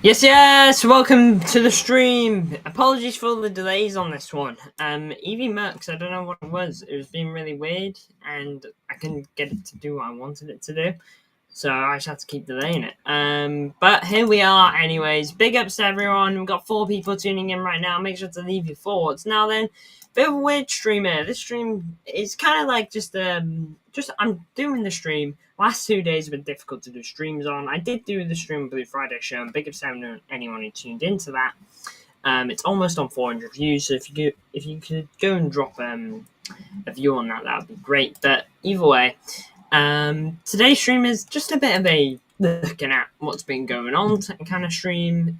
Yes, welcome to the stream. Apologies for the delays on this one. Evie Mercs, I don't know what it was. It was being really weird, and I couldn't get it to do what I wanted it to do. So I just had to keep delaying it. But here we are anyways. Big ups to everyone. We've got 4 people tuning in right now. Make sure to leave your thoughts. Now then, bit of a weird stream here. This stream is kind of like just I'm doing the stream. Last 2 days have been difficult to do streams on. I did do the stream Blue Friday show, and big ups to anyone who tuned into that. It's almost on 400 views, so if you could go and drop a view on that would be great. But either way, today's stream is just a bit of a looking at what's been going on kind of stream,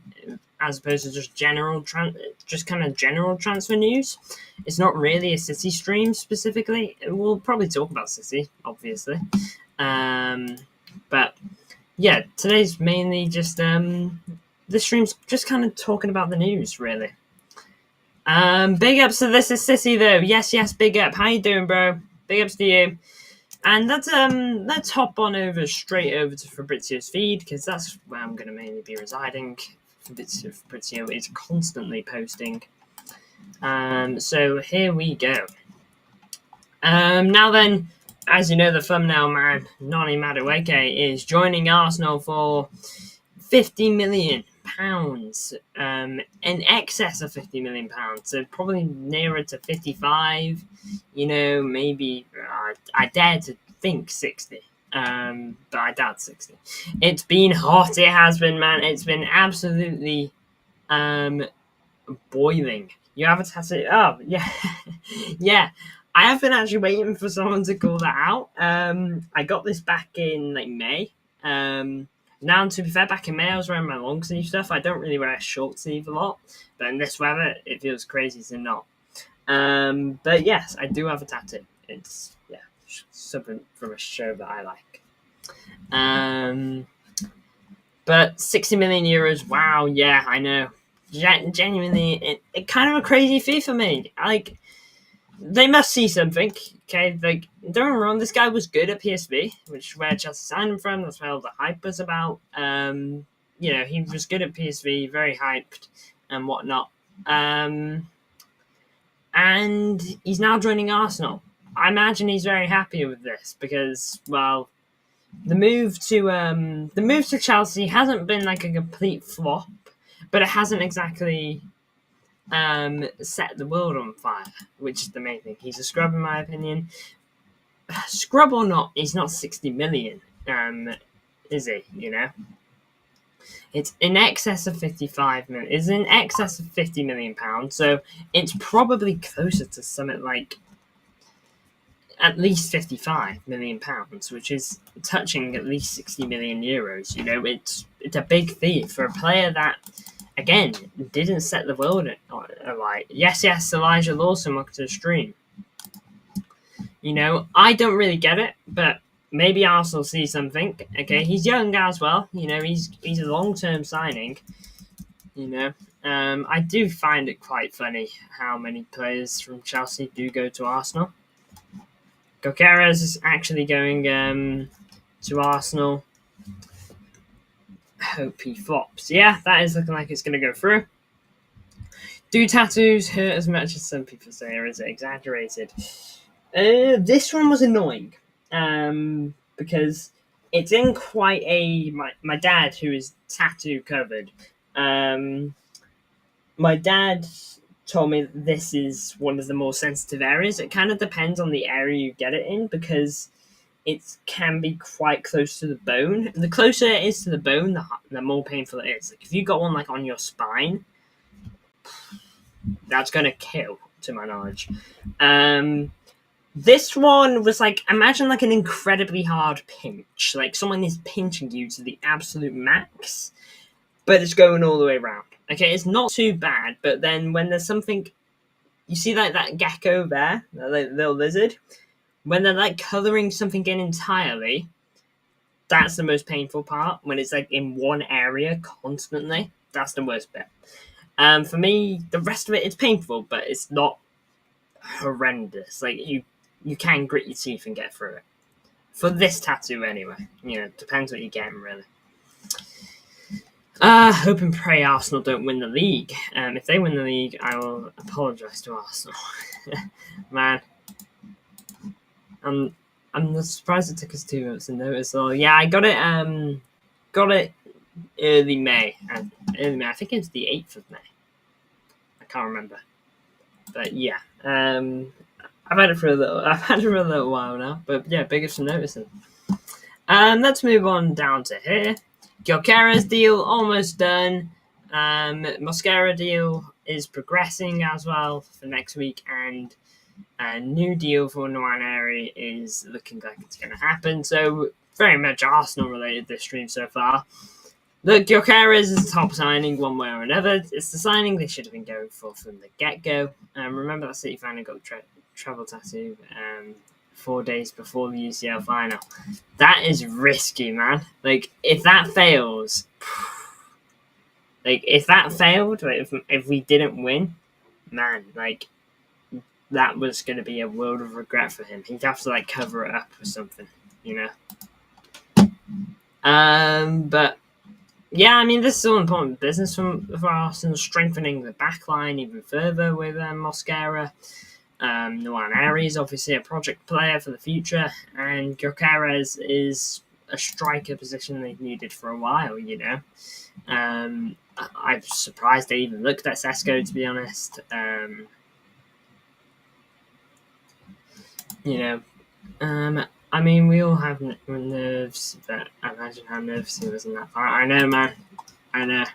as opposed to just general transfer news. It's not really a City stream specifically. We'll probably talk about City, obviously. But yeah, today's mainly just this stream's just kind of talking about the news, really. Big ups to This Is City though. Yes, big up. How you doing, bro? Big ups to you. And let's hop on straight over to Fabrizio's feed, because that's where I'm going to mainly be residing. Fabrizio is constantly posting. So here we go. Now then, as you know, the thumbnail man, Noni Madueke, is joining Arsenal for £50 million. In excess of £50 million, so probably nearer to 55. Maybe I dare to think 60, but I doubt 60. It's been hot. It has been, man. It's been absolutely boiling. You have a tattoo? Oh yeah, yeah. I have been actually waiting for someone to call that out. I got this back in May. Now, to be fair, back in May, I was wearing my long sleeve stuff. I don't really wear a short sleeve a lot, but in this weather, it feels crazy to not. But yes, I do have a tattoo. It's something from a show that I like. But 60 million euros, wow, yeah, I know. Genuinely, it kind of a crazy fee for me. Like, they must see something, okay? Like, don't get me wrong, this guy was good at PSV, which is where Chelsea signed him from. That's where all the hype was about. He was good at PSV, very hyped and whatnot. And he's now joining Arsenal. I imagine he's very happy with this because, well, the move to Chelsea hasn't been like a complete flop, but it hasn't exactly set the world on fire, which is the main thing. He's a scrub in my opinion. Scrub or not, he's not 60 million, is he? It's in excess of 55 million. It's in excess of 50 million pounds, so it's probably closer to something like at least 55 million pounds, which is touching at least 60 million euros. It's a big fee for a player that, again, didn't set the world alight. Yes, Elijah Lawson, welcome to the stream. I don't really get it, but maybe Arsenal see something. Okay, he's young as well. He's a long-term signing. I do find it quite funny how many players from Chelsea do go to Arsenal. Gokeres is actually going to Arsenal. Hope he flops. Yeah, that is looking like it's going to go through. Do tattoos hurt as much as some people say, or is it exaggerated? This one was annoying because it's in quite my dad, who is tattoo covered. My dad told me this is one of the more sensitive areas. It kind of depends on the area you get it in, because it can be quite close to the bone. The closer it is to the bone, the more painful it is. Like, if you got one like on your spine, that's gonna kill, to my knowledge. This one was like, imagine like an incredibly hard pinch, like someone is pinching you to the absolute max, but it's going all the way around. Okay, it's not too bad, but then when there's something, you see like that gecko there, that little lizard, when they're like coloring something in entirely, that's the most painful part. When it's like in one area constantly, that's the worst bit. For me, the rest of it, it's painful, but it's not horrendous. Like, you can grit your teeth and get through it. For this tattoo anyway. Depends what you're getting, really. Hope and pray Arsenal don't win the league. If they win the league, I will apologise to Arsenal. Man, I'm surprised it took us 2 months to notice. So yeah, I got it early May. Early May. I think it was the 8th of May. I can't remember, but yeah. I've had it for a little while now. But yeah, big ups for noticing. Let's move on down to here. Gyökeres deal almost done. Mosquera deal is progressing as well for next week, and a new deal for Nwaneri is looking like it's going to happen. So very much Arsenal related this stream so far. Look, Gyökeres is the top signing one way or another. It's the signing they should have been going for from the get-go. Remember that City fan who got travel tattoo 4 days before the UCL final. That is risky, man. Like, if that fails, if we didn't win, man, like, that was going to be a world of regret for him. He'd have to, like, cover it up or something, you know? But, yeah, I mean, this is all important business for Arsenal, strengthening the back line even further with Mosquera. Nwaneri is obviously a project player for the future, and Gyökeres is a striker position they've needed for a while, you know. I'm surprised they even looked at Sesko, to be honest. You know, I mean, we all have nerves, but imagine how nervous he was in that part. I know, man. I know.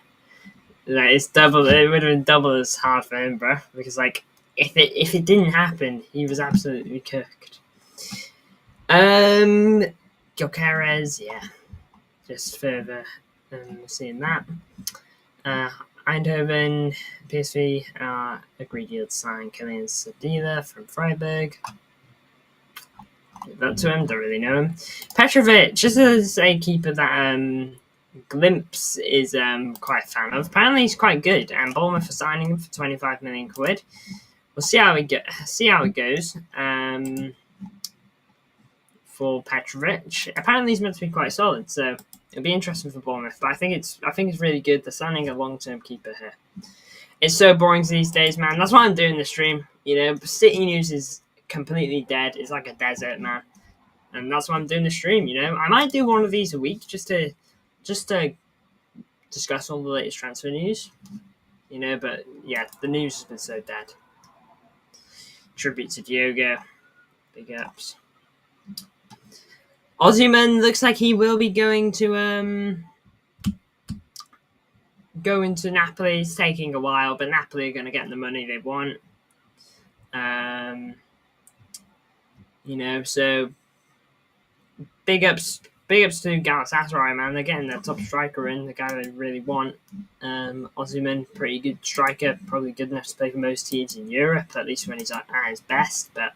Like, it's double. It would have been double as hard for him, bro. Because, like, if it didn't happen, he was absolutely cooked. Gyökeres, yeah. Just further seeing that. Eindhoven, PSV agreed deal to sign Kylian Sadila from Freiburg. Give that to him, don't really know him. Petrovic, just as a keeper that Glimpse is quite a fan of. Apparently he's quite good, and Bournemouth are signing him for 25 million quid. We'll see how it goes. For Petrovic, apparently he's meant to be quite solid, so it'll be interesting for Bournemouth. But I think it's really good. They're signing a long-term keeper here. It's so boring these days, man. That's why I'm doing the stream. You know, City news is completely dead. It's like a desert, man. And that's why I'm doing the stream. You know, I might do one of these a week just to discuss all the latest transfer news. You know, but yeah, the news has been so dead. Tribute to Diogo. Big ups. Osimhen looks like he will be going to Napoli. It's taking a while, but Napoli are going to get the money they want. You know, so big ups to Galatasaray, man. They're getting their top striker in, the guy they really want. Osimhen, pretty good striker, probably good enough to play for most teams in Europe, at least when he's at his best. But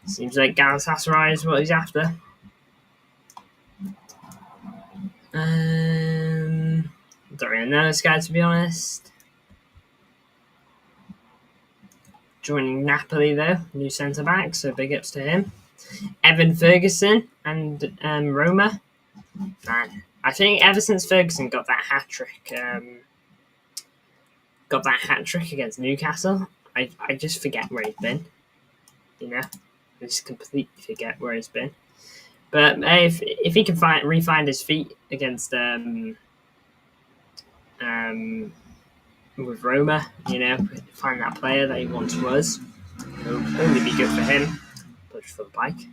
seems like Galatasaray is what he's after. Don't really know this guy, to be honest. Joining Napoli, though, new centre back, so big ups to him. Evan Ferguson and Roma. Man, I think ever since Ferguson got that hat trick, against Newcastle, I just forget where he's been. You know, I just completely forget where he's been. But if he can refine his feet against with Roma, you know, find that player that he once was, it'll only be good for him. Push for the bike.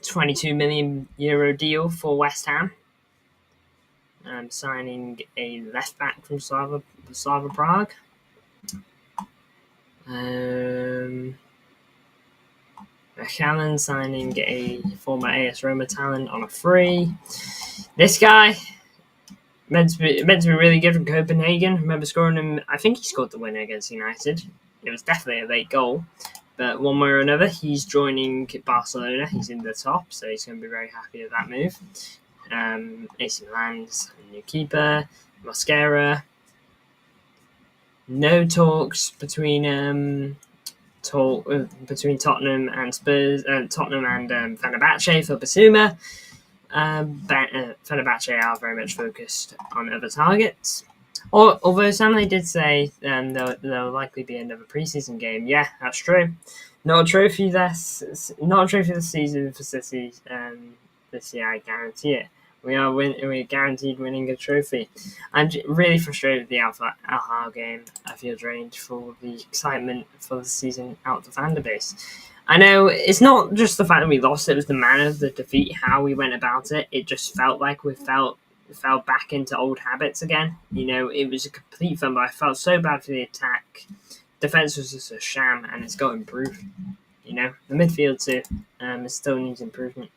22 million euro deal for West Ham. Signing a left back from Slava Prague. Mechelen signing a former AS Roma talent on a free. This guy meant to be really good from Copenhagen. Remember scoring him? I think he scored the winner against United. It was definitely a late goal, but one way or another, he's joining Barcelona. He's in the top, so he's going to be very happy with that move. AC Milan's new keeper, Mosquera. No talks between Tottenham and Spurs, Tottenham and Fenerbahce for Basuma. Fenerbahce are very much focused on other targets. Although Stanley did say there'll likely be another preseason game. Yeah, that's true. Not a trophy this season for City this year, I guarantee it. We're guaranteed winning a trophy. I'm really frustrated with the Al game. I feel drained for the excitement for the season out the fan base. I know it's not just the fact that we lost; it was the manner of the defeat, how we went about it. It just felt like we fell back into old habits again. It was a complete fumble. I felt so bad for the attack. Defense was just a sham, and it's got improved. The midfield too, it still needs improvement.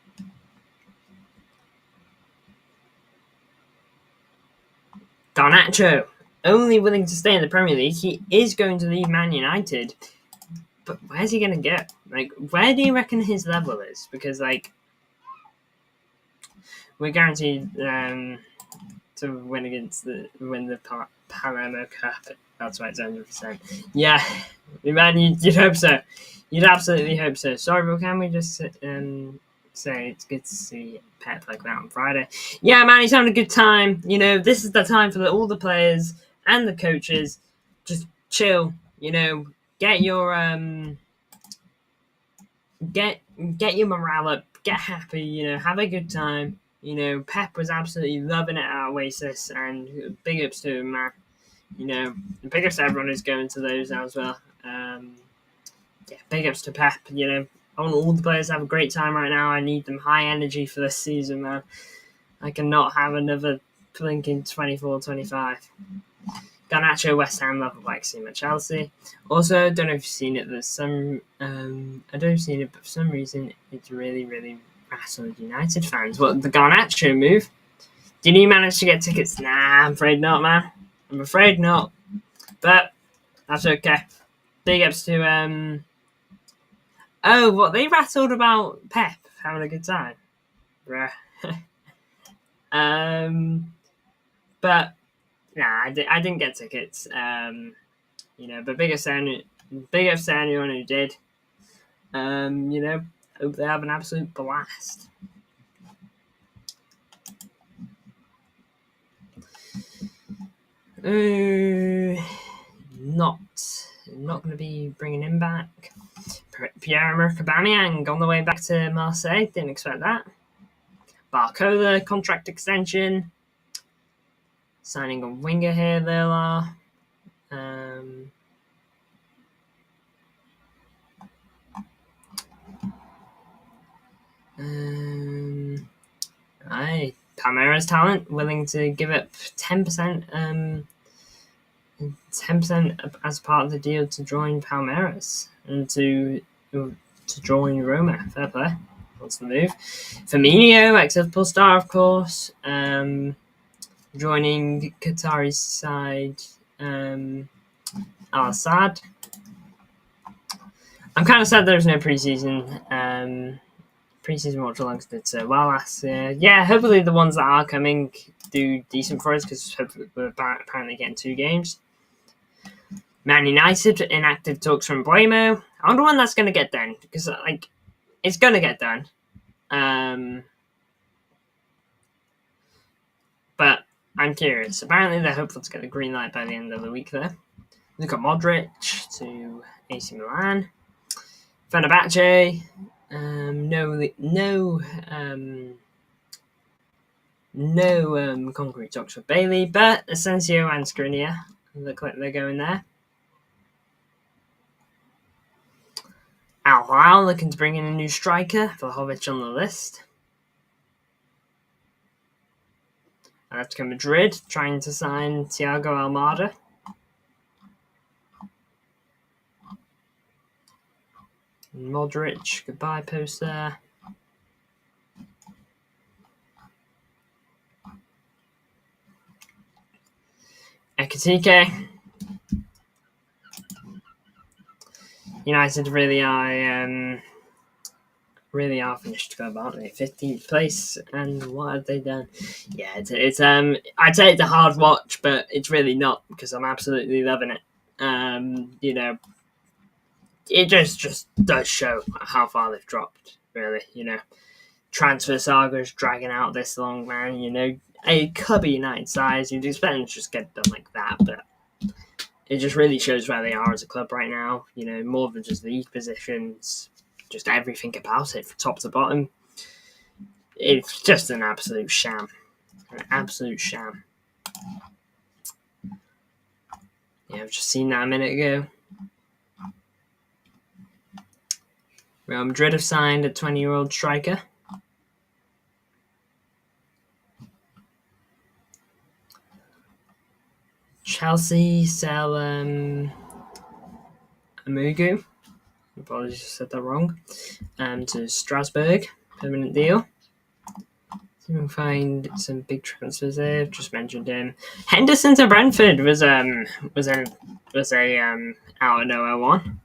Garnacho, only willing to stay in the Premier League. He is going to leave Man United, but where's he going to go? Where do you reckon his level is? Because, we're guaranteed to win the Palermo Cup. That's right, it's 100%. Yeah, man, you'd hope so. You'd absolutely hope so. Sorry, but can we just say it's good to see Pep like that on Friday? Yeah, man, he's having a good time. This is the time for all the players and the coaches. Just chill. Get your get your morale up. Get happy. Have a good time. Pep was absolutely loving it at Oasis, and big ups to him, man. Big ups to everyone who's going to those as well. Big ups to Pep. I want all the players to have a great time right now. I need them high energy for this season, man. I cannot have another blinking 24-25. Garnacho, West Ham, love like seeing at Chelsea. Also, don't know if you've seen it. There's some I don't know if you've seen it, but for some reason it's really, really rattled United fans. What, the Garnacho move? Did you manage to get tickets? Nah, I'm afraid not, man. I'm afraid not. But that's okay. Big ups to what they rattled about Pep having a good time. Bruh. But nah, I didn't get tickets. But big ups to anyone who did. Hope they have an absolute blast. Not going to be bringing him back. Pierre-Emerick Aubameyang on the way back to Marseille. Didn't expect that. Barcola contract extension. Signing a winger here, they are. Palmeiras talent willing to give up 10%. 10% as part of the deal to join Palmeiras and to join Roma. Fair play. What's the move? Firmino, ex-Liverpool star, of course. Joining Qatari's side, Al Sadd. I'm kind of sad there's no preseason. Preseason watch alongs did so well last year. Yeah, hopefully the ones that are coming do decent for us because hopefully we're apparently getting 2 games. Man United inactive talks from Buemo. I wonder when that's going to get done because it's going to get done. But I'm curious. Apparently they're hopeful to get the green light by the end of the week there. Look at Modric to AC Milan. Fenerbahce. No concrete talks for Bailey, but Asensio and Skriniar look like they're going there. Al Hilal looking to bring in a new striker. Vlahovic on the list. Atletico Madrid trying to sign Thiago Almada. Modric, goodbye post there. Ekitike. United really are finished to go about. 15th place, and what have they done? Yeah, it's I'd say it's a hard watch, but it's really not because I'm absolutely loving it. It just does show how far they've dropped. Really, transfer saga is dragging out this long, man. You know, it could be United size. You'd expect them to just get done like that, but it just really shows where they are as a club right now. You know, more than just league positions, just everything about it from top to bottom. It's just an absolute sham. An absolute sham. Yeah, I've just seen that a minute ago. Real Madrid have signed a 20-year-old striker. Chelsea sell Amugu. Apologies, I said that wrong. To Strasbourg, permanent deal. So we'll find some big transfers there. I've just mentioned him. Henderson to Brentford was a out of nowhere one.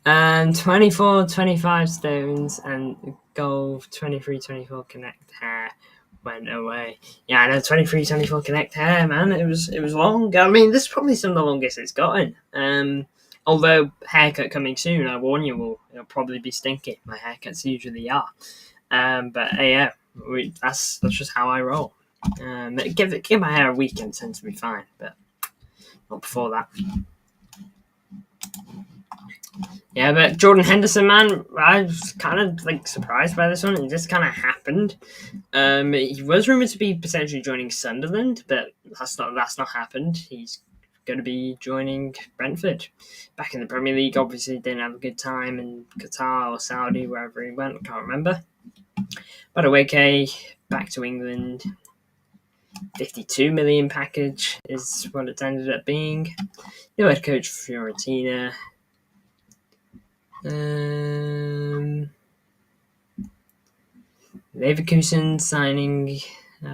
24-25 stones and goal 23-24 connect hair went away. Yeah, I know 23-24 connect hair, man. It was long. I mean, this is probably some of the longest it's gotten. Although haircut coming soon, I warn you, it'll probably be stinky. My haircuts usually are. But yeah, that's just how I roll. Give my hair a week and it tends to be fine, but not before that. Yeah, but Jordan Henderson, man, I was kind of like surprised by this one. It just kind of happened. He was rumored to be potentially joining Sunderland, but that's not happened. He's going to be joining Brentford. Back in the Premier League, obviously didn't have a good time in Qatar or Saudi, wherever he went, I can't remember. Madueke, back to England. 52 million package is what it ended up being. New head coach for Fiorentina. Leverkusen signing a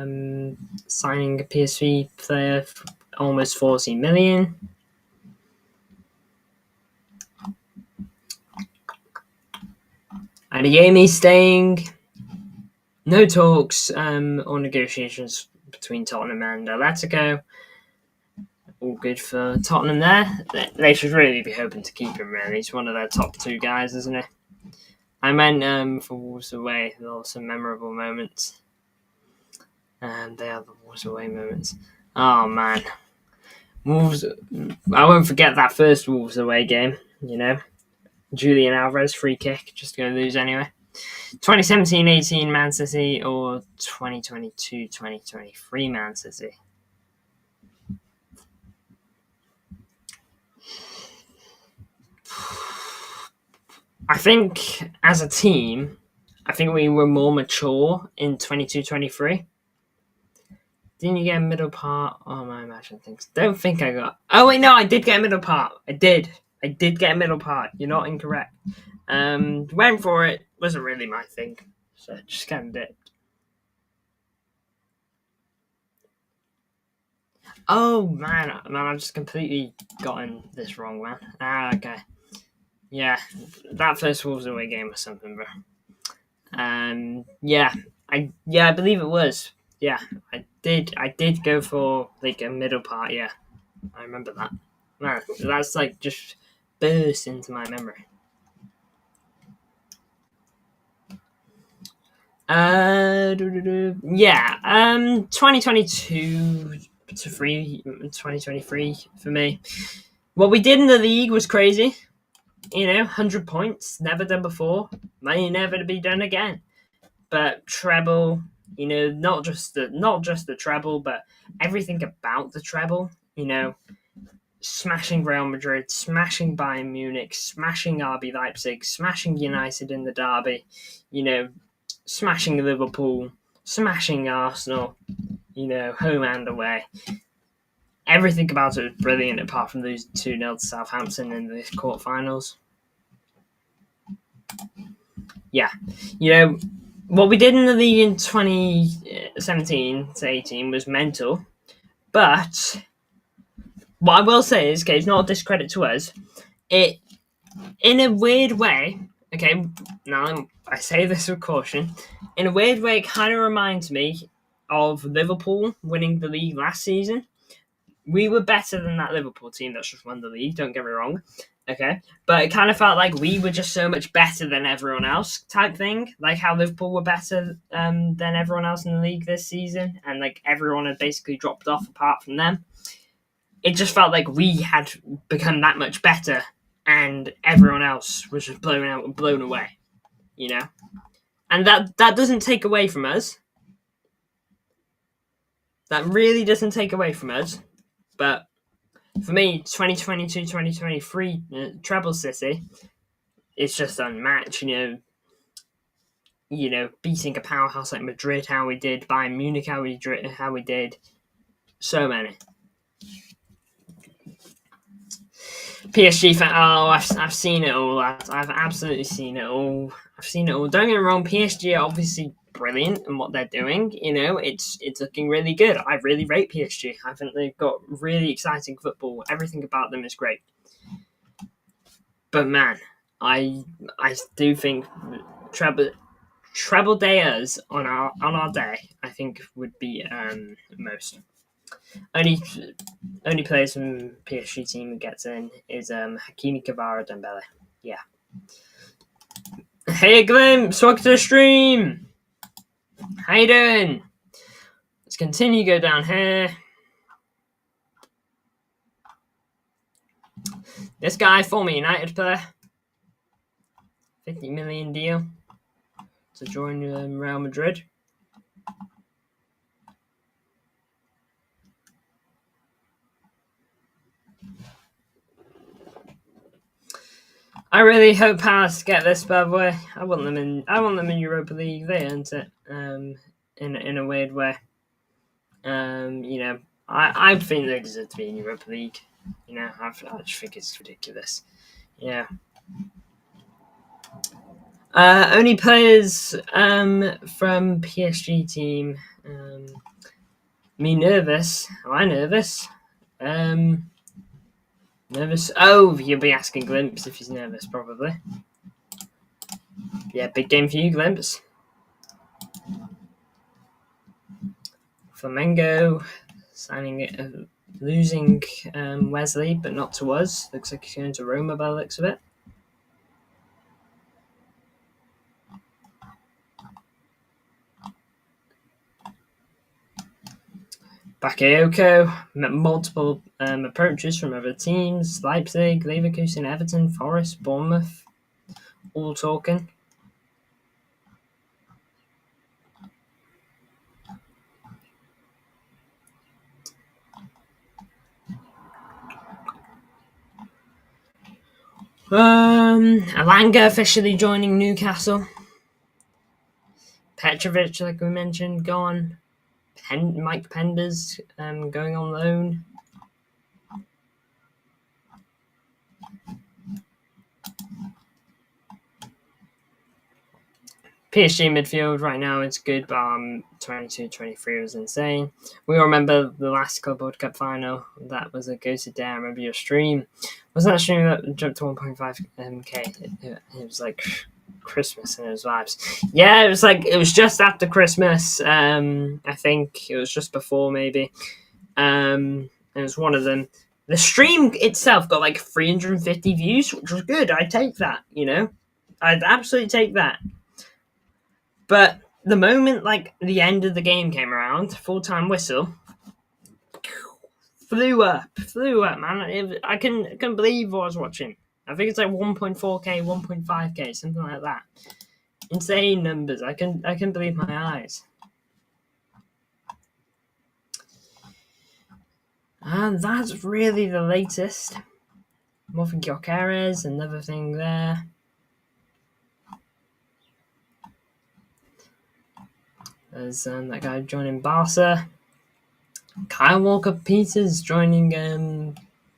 PSV player for almost 40 million. Adeyemi staying. No talks or negotiations between Tottenham and Atletico. All good for Tottenham there. They should really be hoping to keep him, really. He's one of their top two guys, isn't he? I meant for Wolves away, there were some memorable moments. And they are the Wolves away moments. Oh, man. Wolves. I won't forget that first Wolves away game, you know. Julian Alvarez, free kick, just going to lose anyway. 2017-18 Man City or 2022-2023 Man City? I think as a team, we were more mature in 22-23. Didn't you get a middle part? Oh, my imagine things. Don't think I got. Oh wait, no, I did get a middle part. I did get a middle part. You're not incorrect. Went for it. Wasn't really my thing, so just kind of did. Oh man, I've just completely gotten this wrong, man. Okay. Yeah, that first Wolves away game was something, bro. Yeah, I believe it was. Yeah, I did go for like a middle part. Yeah, I remember that. Man, that's like just burst into my memory. 2022 to 2023 for me. What we did in the league was crazy. 100 points, never done before, may never be done again. But treble, not just the treble, but everything about the treble. Smashing Real Madrid, smashing Bayern Munich, smashing RB Leipzig, smashing United in the derby. Smashing Liverpool, smashing Arsenal. Home and away. Everything about it was brilliant, apart from losing 2-0 to Southampton in the quarterfinals. Yeah. What we did in the league in 2017-18 was mental. But what I will say is, okay, it's not a discredit to us. It, in a weird way, okay, now I say this with caution, in a weird way, it kind of reminds me of Liverpool winning the league last season. we were better than that Liverpool team that's just won the league. Don't get me wrong, okay, but it kind of felt like we were just so much better than everyone else, type thing. Like how Liverpool were better than everyone else in the league this season, and like everyone had basically dropped off apart from them. It just felt like we had become that much better, and everyone else was just blown away, you know. And that doesn't take away from us. That really doesn't take away from us. But for me, 2022-2023 treble city, it's just unmatched. Beating a powerhouse like Madrid, how we did, Bayern Munich, how we did, so many. PSG fan. Oh, I've seen it all. I've absolutely seen it all. I've seen it all. Don't get me wrong. PSG are obviously brilliant in what they're doing. It's looking really good. I really rate PSG. I think they've got really exciting football. Everything about them is great. But man, I do think treble dayers on our day, I think would be most. Only players from PSG team that gets in is Hakimi, Kvara, Dembele. Yeah. Hey Glimpse, welcome to the stream. How you doing? Let's continue go down here. This guy, former United player, 50 million deal to join Real Madrid. I really hope Palace get this, by the way. I want them in Europa League. They earned it in a weird way. I think they deserve to be in Europa League. I just think it's ridiculous. Yeah. Only players from PSG team. Me nervous? Am I nervous? Nervous? Oh, you'll be asking Glimpse if he's nervous, probably. Yeah, big game for you, Glimpse. Flamengo losing Wesley, but not to us. Looks like he's going to Roma by the looks of it. Bakayoko, multiple approaches from other teams. Leipzig, Leverkusen, Everton, Forest, Bournemouth, all talking. Alanga officially joining Newcastle. Petrovic, like we mentioned, gone. Mike Penders going on loan. PSG midfield right now is good, but 22-23 was insane. We all remember the last Club World Cup final. That was a go-to day. I remember your stream. Was that stream that jumped to 1.5k? It was like Christmas and it was vibes. Yeah, it was just after Christmas. I think it was just before, maybe. It was one of them. The stream itself got like 350 views, which was good. I'd take that, I'd absolutely take that. But the moment the end of the game came around, full-time whistle, flew up, man. I couldn't believe what I was watching. I think it's like 1.4k, 1.5k, something like that. Insane numbers. I couldn't believe my eyes. And that's really the latest. Morphin Gyökeres, another thing there. There's that guy joining Barca. Kyle Walker-Peters joining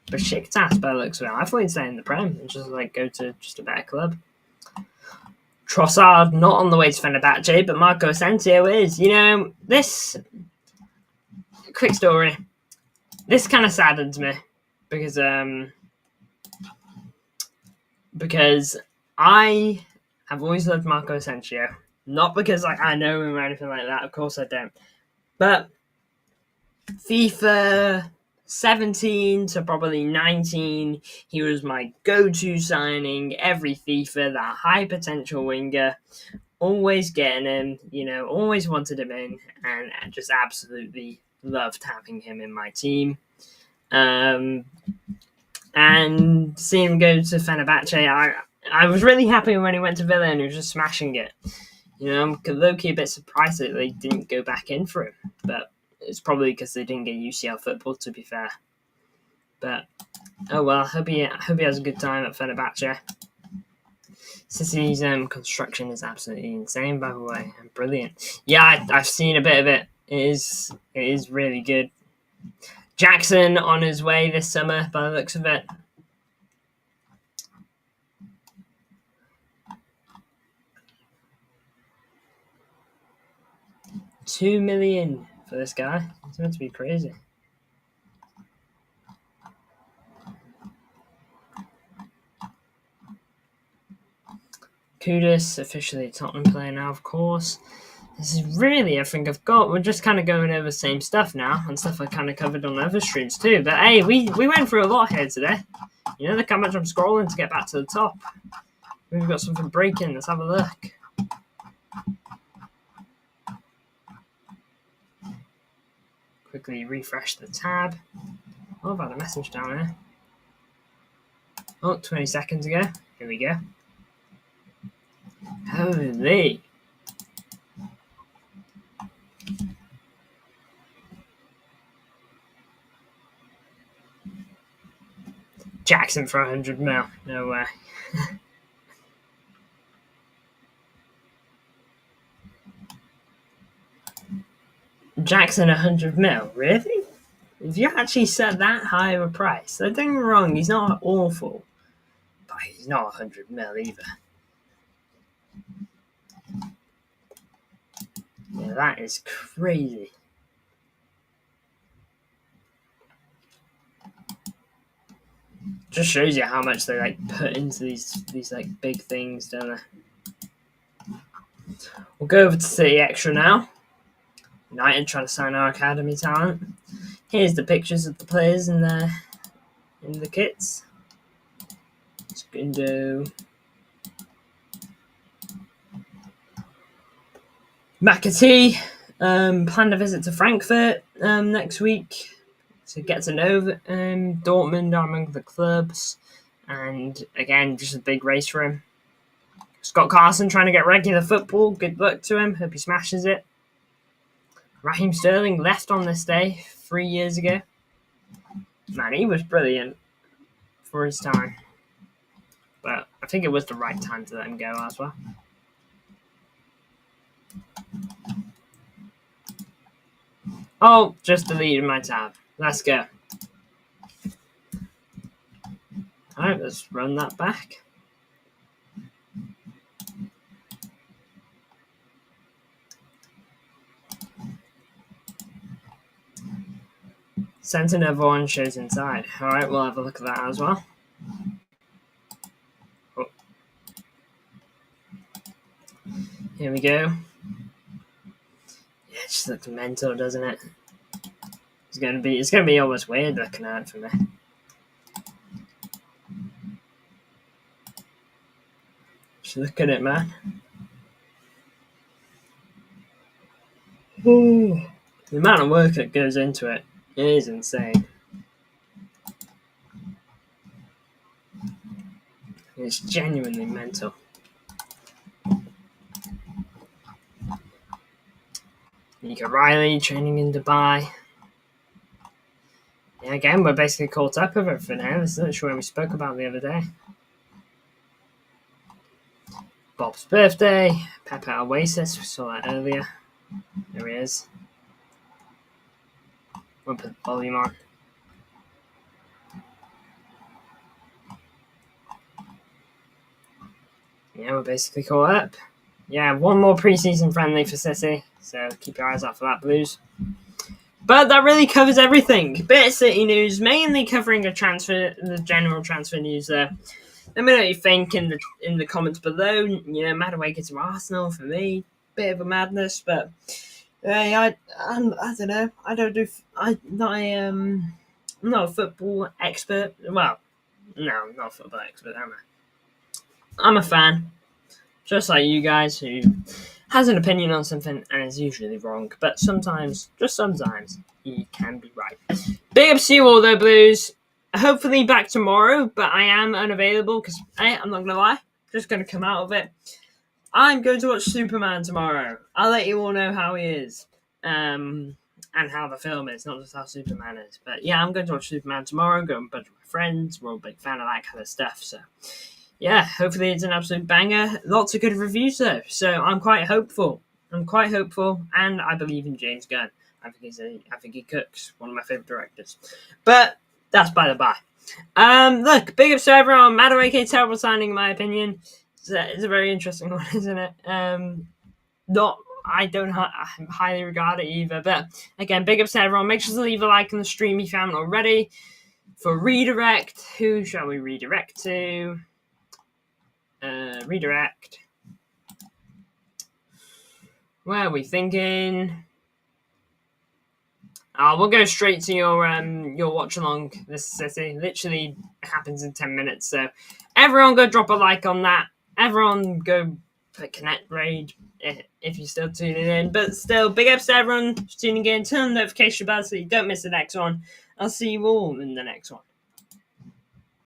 Besiktas by the looks of it. I thought he'd stay in the Prem and just go to just a better club. Trossard not on the way to Fenerbahce, but Marco Asensio is. This quick story. This kind of saddens me because I have always loved Marco Asensio. Not because I know him or anything like that. Of course I don't. But FIFA 17 to probably 19, he was my go-to signing. Every FIFA, that high potential winger, always getting him, always wanted him in, and I just absolutely loved having him in my team. And seeing him go to Fenerbahce, I was really happy when he went to Villa and he was just smashing it. I'm low-key a bit surprised that they didn't go back in for him, but it's probably because they didn't get UCL football, to be fair. But oh well, hope he has a good time at Fenerbahce. City's construction is absolutely insane, by the way, and brilliant. Yeah, I've seen a bit of it. It is really good. Jackson on his way this summer, by the looks of it. $2 million for this guy. It's meant to be crazy. Kudus, officially a Tottenham player now, of course. This is really everything I've got. We're just kind of going over the same stuff now, and stuff I kind of covered on other streams too. But hey, we went through a lot here today. Look how much I'm scrolling to get back to the top. We've got something breaking. Let's have a look. Quickly refresh the tab. Oh, I've had a message down there. Oh, 20 seconds ago. Here we go. Holy. Jackson for 100 mil. No way. Jackson 100 mil? Really? If you actually set that high of a price, don't get me wrong, he's not awful. But he's not 100 mil either. Yeah, that is crazy. Just shows you how much they put into these big things, don't they? We'll go over to City Extra now. United trying to sign our academy talent. Here's the pictures of the players in the kits. Gundo. McAtee planned a visit to Frankfurt next week to get to know Dortmund are among the clubs, and again, just a big race for him. Scott Carson trying to get regular football. Good luck to him. Hope he smashes it. Raheem Sterling left on this day 3 years ago. Man, he was brilliant for his time. But I think it was the right time to let him go as well. Oh, just deleted my tab. Let's go. Alright, let's run that back. Center number 1 shows inside. Alright, we'll have a look at that as well. Oh. Here we go. Yeah, it just looks mental, doesn't it? It's gonna be almost weird looking at it for me. Just look at it, man. Ooh. The amount of work that goes into it is insane. It's genuinely mental. Nico Riley training in Dubai. Yeah, again, we're basically caught up with everything now. This is literally what we spoke about the other day. Bob's birthday. Pepe Oasis. We saw that earlier. There he is. We'll put the volume on. Yeah, we're basically caught up. Yeah, one more preseason friendly for City, so keep your eyes out for that, Blues. But that really covers everything. Bit of City news, mainly covering the general transfer news there. Let me know what you think in the comments below. Madueke to Arsenal for me, bit of a madness, but hey, I don't know. I'm not a football expert. Well, no, I'm not a football expert, am I? I'm a fan, just like you guys, who has an opinion on something and is usually wrong. But sometimes, just sometimes, he can be right. Big ups to you all, though, Blues. Hopefully back tomorrow, but I am unavailable because I'm not gonna lie, just gonna come out of it. I'm going to watch Superman tomorrow. I'll let you all know how he is, and how the film is, not just how Superman is. But yeah, I'm going to watch Superman tomorrow. Go with a bunch of my friends. We're all big fan of that kind of stuff. So yeah, hopefully it's an absolute banger. Lots of good reviews though, so I'm quite hopeful. And I believe in James Gunn. I think he cooks. One of my favorite directors. But that's by the by. Look, big ups to everyone. Madueke, terrible signing in my opinion. It's a very interesting one, isn't it? I don't highly regard it either. But again, big ups to everyone. Make sure to leave a like on the stream if you haven't already. For redirect, who shall we redirect to? Redirect. Where are we thinking? We'll go straight to your watch along this city. Literally happens in 10 minutes. So everyone go drop a like on that. Everyone go put connect raid if you're still tuning in. But still, big ups to everyone tuning in. Turn the notification bell so you don't miss the next one. I'll see you all in the next one.